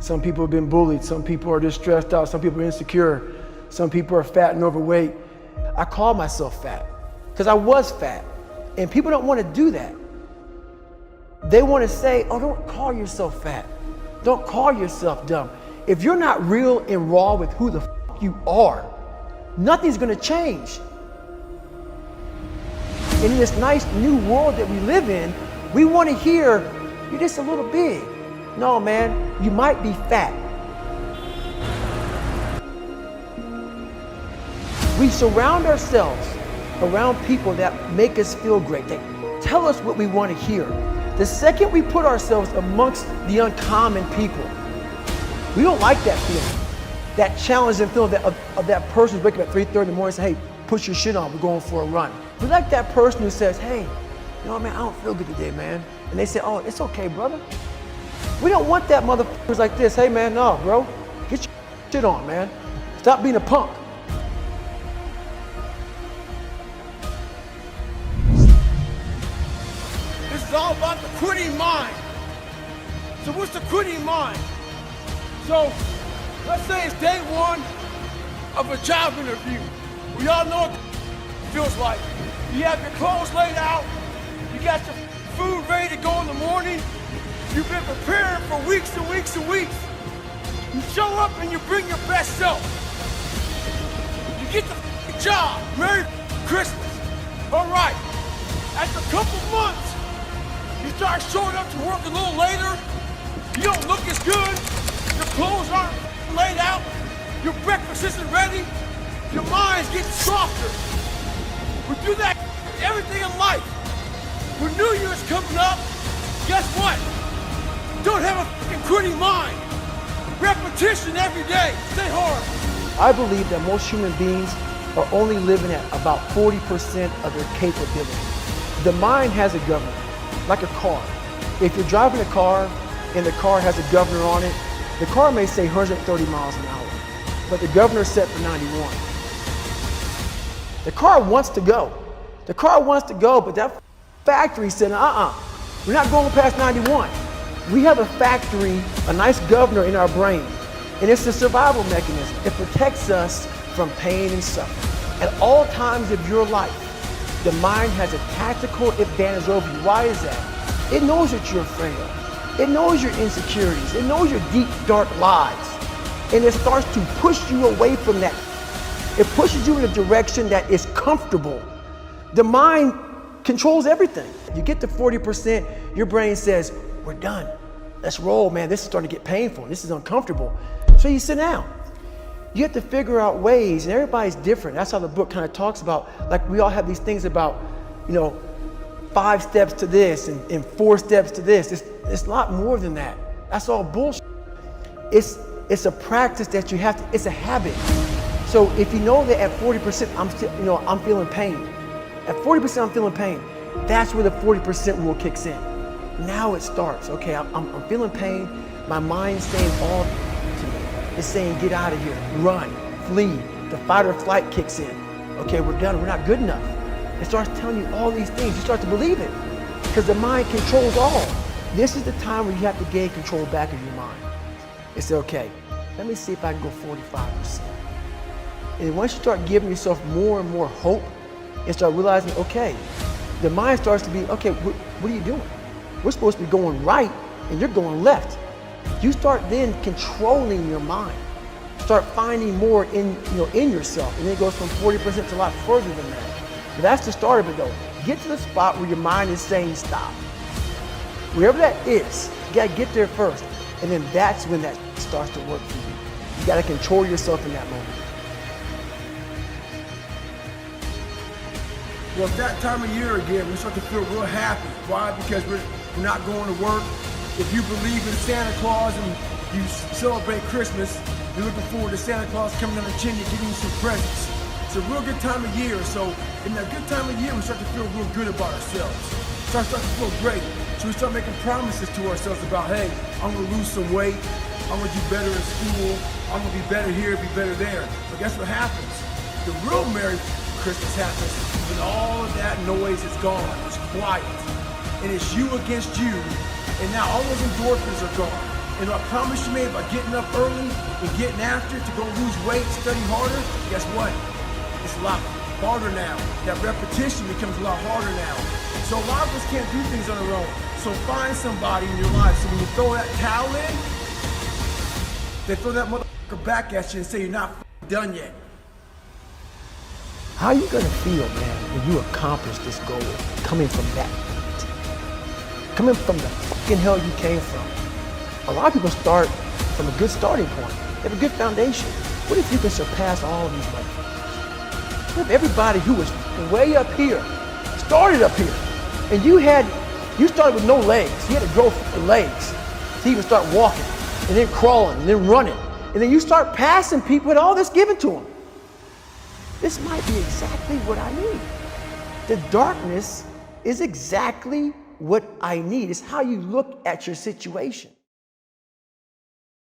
Some people have been bullied. Some people are just stressed out. Some people are insecure. Some people are fat and overweight. I call myself fat because I was fat. And people don't want to do that. They want to say, oh, don't call yourself fat. Don't call yourself dumb. If you're not real and raw with who the f you are, nothing's going to change. In this nice new world that we live in, we want to hear, you're just a little big. No, man, you might be fat. We surround ourselves around people that make us feel great. They tell us what we want to hear. The second we put ourselves amongst the uncommon people, we don't like that feeling. That challenging feeling of that person who's waking up at 3:30 in the morning and say, hey, put your shit on, we're going for a run. We like that person who says, hey, you know what, man, I don't feel good today, man. And they say, oh, it's okay, brother. We don't want that motherfucker who's like this. Hey, man, no, bro, get your shit on, man. Stop being a punk. This is all about the quitting mind. So what's the quitting mind? So let's say it's day one of a job interview. We all know what it feels like. You have your clothes laid out. You got your food ready to go in the morning. You've been preparing for weeks and weeks and weeks. You show up and you bring your best self. You get the job. Merry Christmas. All right. After a couple months, you start showing up to work a little later. You don't look as good. Your clothes aren't laid out. Your breakfast isn't ready. Your mind's getting softer. We do that everything in life. When New Year's coming up, guess what? Don't have a fucking quitting mind. Repetition every day. Stay hard. I believe that most human beings are only living at about 40% of their capability. The mind has a governor, like a car. If you're driving a car and the car has a governor on it, the car may say 130 miles an hour, but the governor's set for 91. The car wants to go. The car wants to go, but that factory said, we're not going past 91. We have a factory, a nice governor in our brain, and it's a survival mechanism. It protects us from pain and suffering. At all times of your life, the mind has a tactical advantage over you. Why is that? It knows what you're afraid of. It knows your insecurities. It knows your deep, dark lies. And it starts to push you away from that. It pushes you in a direction that is comfortable. The mind controls everything. You get to 40%, your brain says, we're done. Let's roll, man. This is starting to get painful. This is uncomfortable. So you sit down. You have to figure out ways, and everybody's different. That's how the book kind of talks about, like we all have these things about, 5 steps to this and 4 steps to this. It's a lot more than that. That's all bullshit. It's a practice that you have to, it's a habit. So if you know that at 40%, I'm feeling pain. At 40% I'm feeling pain. That's where the 40% rule kicks in. Now it starts. Okay, I'm feeling pain. My mind's saying all to me. It's saying get out of here, run, flee. The fight or flight kicks in. Okay, we're done. We're not good enough. It starts telling you all these things. You start to believe it because the mind controls all. This is the time where you have to gain control back of your mind. It's okay. Let me see if I can go 45%. And once you start giving yourself more and more hope and start realizing, okay, the mind starts to be, okay, what are you doing? We're supposed to be going right and you're going left. You start then controlling your mind. Start finding more in yourself, and then it goes from 40% to a lot further than that. But that's the start of it though. Get to the spot where your mind is saying stop. Wherever that is, you gotta get there first. And then that's when that starts to work for you. You gotta control yourself in that moment. Well, it's that time of year again, we start to feel real happy. Why? Because we're not going to work. If you believe in Santa Claus and you celebrate Christmas, you're looking forward to Santa Claus coming down the chimney, giving you some presents. It's a real good time of year. So in that good time of year, we start to feel real good about ourselves. Start to feel great. So we start making promises to ourselves about, hey, I'm gonna lose some weight. I'm gonna do better in school. I'm gonna be better here, be better there. But guess what happens? The real Merry Christmas happens when all of that noise is gone. It's quiet. And it's you against you. And now all those endorphins are gone. And I promise you, man, by getting up early and getting after it to go lose weight, study harder, guess what? It's a lot harder now. That repetition becomes a lot harder now. So a lot of us can't do things on our own. So find somebody in your life. So when you throw that towel in, they throw that motherfucker back at you and say you're not done yet. How are you gonna feel, man, when you accomplish this goal coming from that point? Coming from the fucking hell you came from. A lot of people start from a good starting point. They have a good foundation. What if you can surpass all these motherfuckers? What if everybody who was way up here started up here, and you started with no legs. You had to grow legs to even start walking, and then crawling, and then running, and then you start passing people with all this given to them. This might be exactly what I need. The darkness is exactly what I need. It's how you look at your situation.